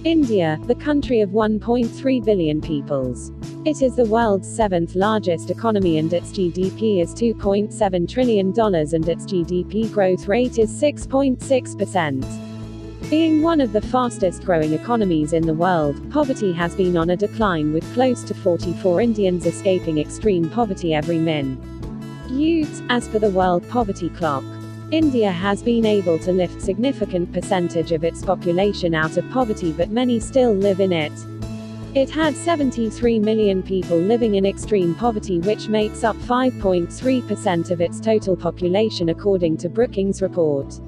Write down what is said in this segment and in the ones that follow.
India, the country of 1.3 billion peoples. It is the world's seventh largest economy and its GDP is $2.7 trillion and its GDP growth rate is 6.6%. Being one of the fastest growing economies in the world, poverty has been on a decline with close to 44 Indians escaping extreme poverty every minute. As per the World Poverty Clock, India has been able to lift significant percentage of its population out of poverty, but many still live in it. It had 73 million people living in extreme poverty, which makes up 5.3% of its total population according to Brookings report.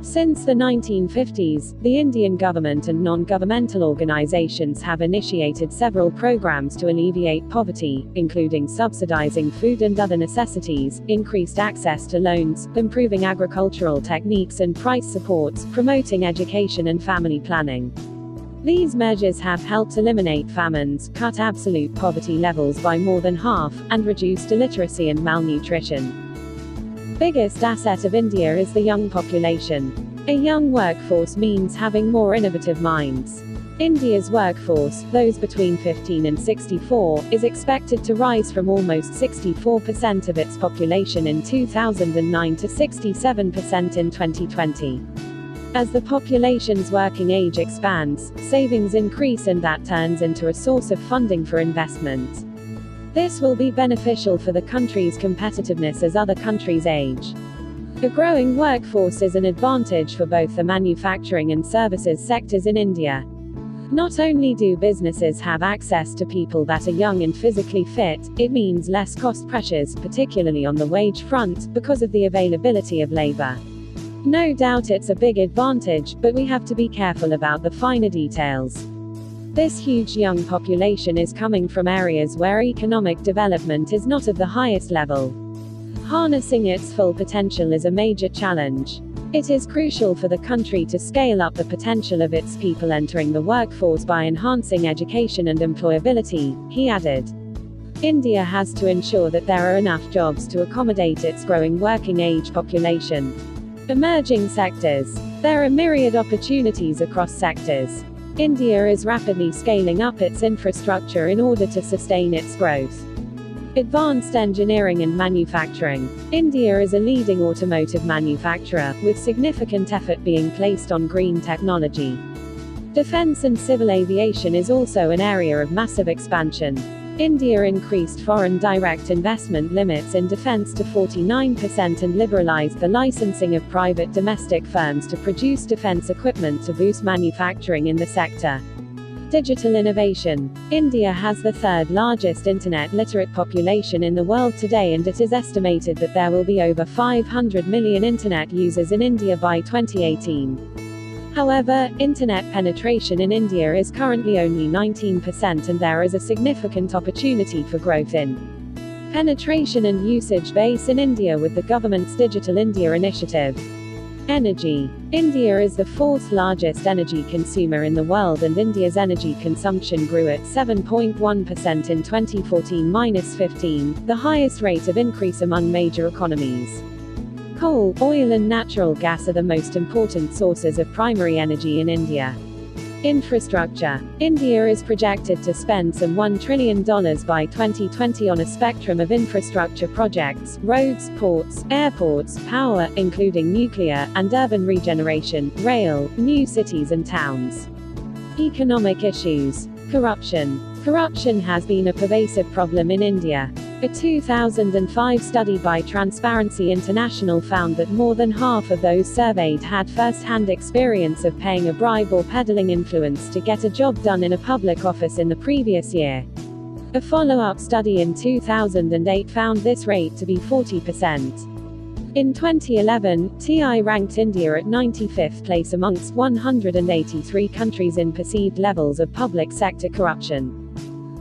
Since the 1950s, the Indian government and non-governmental organizations have initiated several programs to alleviate poverty, including subsidizing food and other necessities, increased access to loans, improving agricultural techniques and price supports, promoting education and family planning. These measures have helped eliminate famines, cut absolute poverty levels by more than half, and reduced illiteracy and malnutrition. Biggest asset of India is the young population. A young workforce means having more innovative minds. India's workforce, those between 15 and 64, is expected to rise from almost 64% of its population in 2009 to 67% in 2020. As the population's working age expands, savings increase and that turns into a source of funding for investment. This will be beneficial for the country's competitiveness as other countries age. A growing workforce is an advantage for both the manufacturing and services sectors in India. Not only do businesses have access to people that are young and physically fit, it means less cost pressures, particularly on the wage front, because of the availability of labor. No doubt it's a big advantage, but we have to be careful about the finer details. This huge young population is coming from areas where economic development is not of the highest level. Harnessing its full potential is a major challenge. It is crucial for the country to scale up the potential of its people entering the workforce by enhancing education and employability, he added. India has to ensure that there are enough jobs to accommodate its growing working age population. Emerging sectors. There are myriad opportunities across sectors. India is rapidly scaling up its infrastructure in order to sustain its growth. Advanced engineering and manufacturing. India is a leading automotive manufacturer, with significant effort being placed on green technology. Defense and civil aviation is also an area of massive expansion. India increased foreign direct investment limits in defense to 49% and liberalized the licensing of private domestic firms to produce defense equipment to boost manufacturing in the sector. Digital innovation. India has the third largest internet literate population in the world today, and it is estimated that there will be over 500 million internet users in India by 2018. However, internet penetration in India is currently only 19% and there is a significant opportunity for growth in penetration and usage base in India with the government's Digital India initiative. Energy. India is the fourth largest energy consumer in the world, and India's energy consumption grew at 7.1% in 2014-15, the highest rate of increase among major economies. Coal, oil and natural gas are the most important sources of primary energy in India. Infrastructure. India is projected to spend some $1 trillion by 2020 on a spectrum of infrastructure projects: roads, ports, airports, power, including nuclear, and urban regeneration, rail, new cities and towns. Economic issues. Corruption. Corruption has been a pervasive problem in India. A 2005 study by Transparency International found that more than half of those surveyed had first-hand experience of paying a bribe or peddling influence to get a job done in a public office in the previous year. A follow-up study in 2008 found this rate to be 40%. In 2011, TI ranked India at 95th place amongst 183 countries in perceived levels of public sector corruption.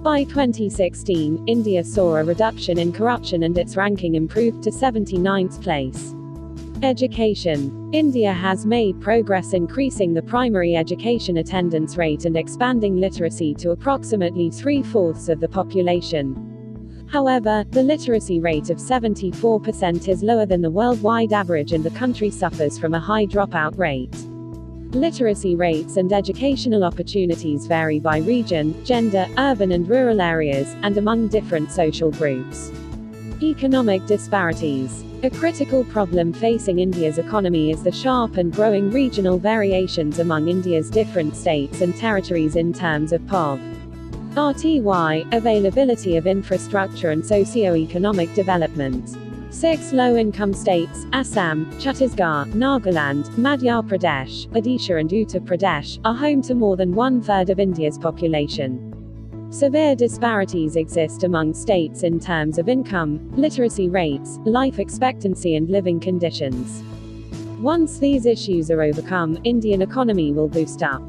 By 2016, India saw a reduction in corruption and its ranking improved to 79th place. Education. India has made progress increasing the primary education attendance rate and expanding literacy to approximately 3/4 of the population. However, the literacy rate of 74% is lower than the worldwide average, and the country suffers from a high dropout rate. Literacy rates and educational opportunities vary by region, gender, urban and rural areas, and among different social groups. Economic disparities. A critical problem facing India's economy is the sharp and growing regional variations among India's different states and territories in terms of RTY, availability of infrastructure and socio-economic development. 6 low-income states, Assam, Chhattisgarh, Nagaland, Madhya Pradesh, Odisha and Uttar Pradesh, are home to more than one-third of India's population. Severe disparities exist among states in terms of income, literacy rates, life expectancy and living conditions. Once these issues are overcome, Indian economy will boost up.